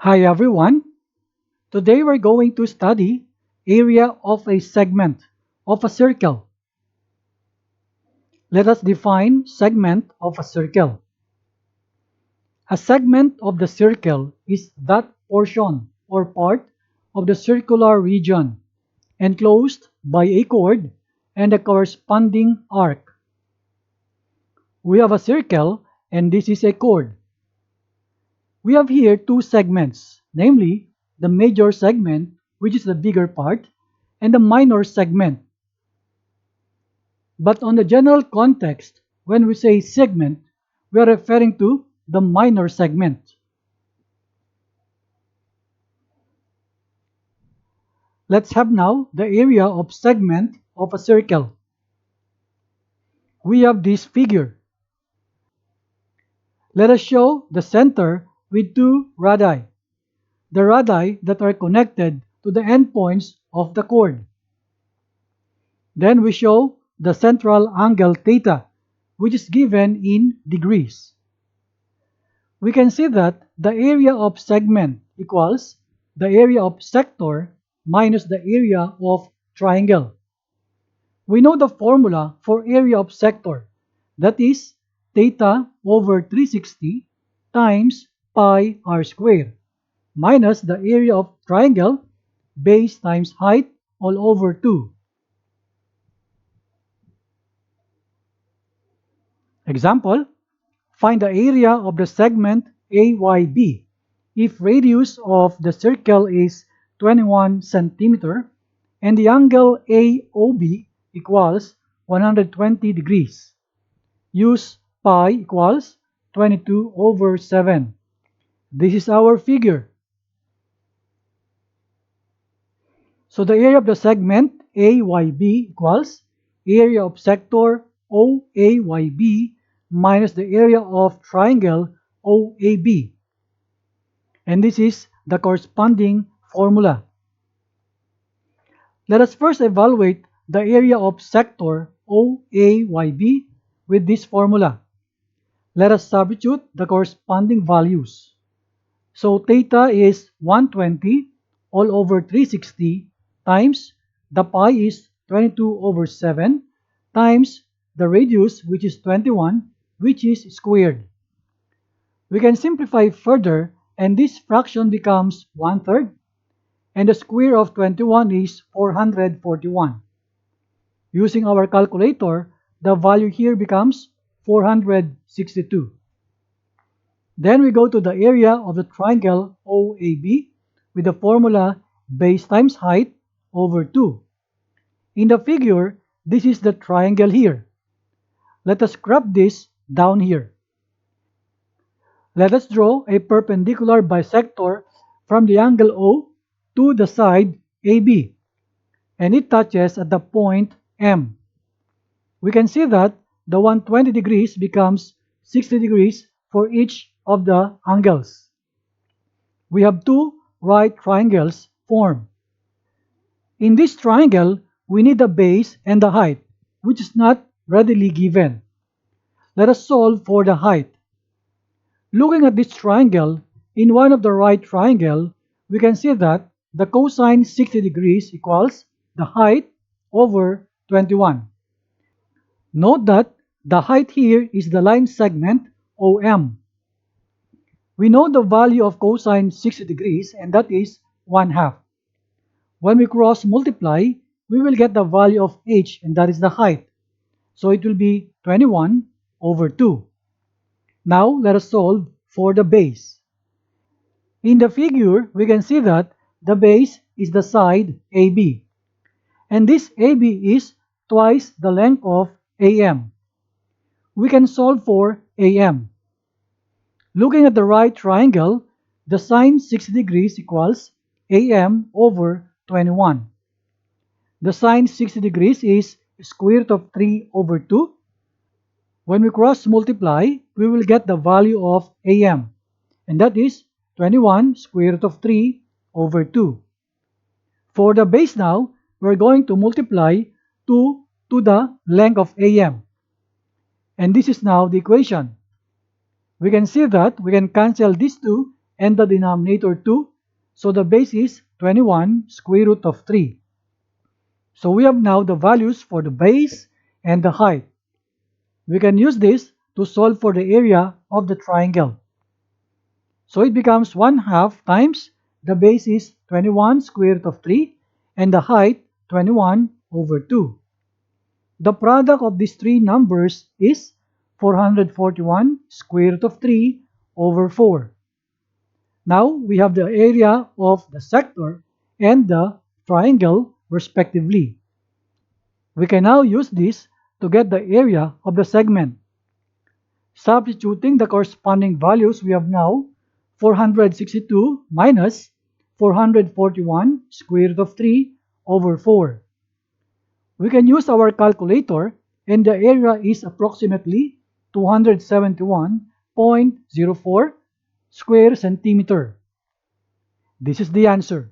Hi everyone. Today we're going to study area of a segment of a circle. Let us define segment of a circle. A segment of the circle is that portion or part of the circular region enclosed by a chord and a corresponding arc. We have a circle and this is a chord. We have here two segments, namely the major segment, which is the bigger part, and the minor segment. But on the general context, when we say segment, we are referring to the minor segment. Let's have now the area of segment of a circle. We have this figure. Let us show the center with two radii, the radii that are connected to the endpoints of the chord. Then we show the central angle theta, which is given in degrees. We can see that the area of segment equals the area of sector minus the area of triangle. We know the formula for area of sector, that is theta over 360 times pi r squared minus the area of triangle, base times height all over 2. Example, find the area of the segment AYB if radius of the circle is 21 cm and the angle AOB equals 120 degrees. Use pi equals 22 over 7. This is our figure. So the area of the segment AYB equals area of sector OAYB minus the area of triangle OAB. And this is the corresponding formula. Let us first evaluate the area of sector OAYB with this formula. Let us substitute the corresponding values. So theta is 120 all over 360 times the pi is 22 over 7 times the radius, which is 21, which is squared. We can simplify further and this fraction becomes 1/3 and the square of 21 is 441. Using our calculator, the value here becomes 462. Then we go to the area of the triangle OAB with the formula base times height over 2. In the figure, this is the triangle here. Let us graph this down here. Let us draw a perpendicular bisector from the angle O to the side AB, and it touches at the point M. We can see that the 120 degrees becomes 60 degrees for each of the angles. We have two right triangles formed. In this triangle, we need the base and the height, which is not readily given. Let us solve for the height. Looking at this triangle, in one of the right triangle, we can see that the cosine 60 degrees equals the height over 21. Note that the height here is the line segment OM. We know the value of cosine 60 degrees and that is 1/2. When we cross multiply, we will get the value of h and that is the height. So it will be 21 over 2. Now let us solve for the base. In the figure, we can see that the base is the side AB. And this AB is twice the length of AM. We can solve for AM. Looking at the right triangle, the sine 60 degrees equals AM over 21. The sine 60 degrees is square root of 3 over 2. When we cross multiply, we will get the value of AM, and that is 21 square root of 3 over 2. For the base now, we're going to multiply 2 to the length of AM. And this is now the equation. We can see that we can cancel these two and the denominator 2. So the base is 21 square root of 3. So we have now the values for the base and the height. We can use this to solve for the area of the triangle. So it becomes 1/2 times the base is 21 square root of 3 and the height 21 over 2. The product of these three numbers is 441 square root of 3 over 4. Now we have the area of the sector and the triangle respectively. We can now use this to get the area of the segment. Substituting the corresponding values, we have now 462 minus 441 square root of 3 over 4. We can use our calculator and the area is approximately 271.04 square centimeter. This is the answer.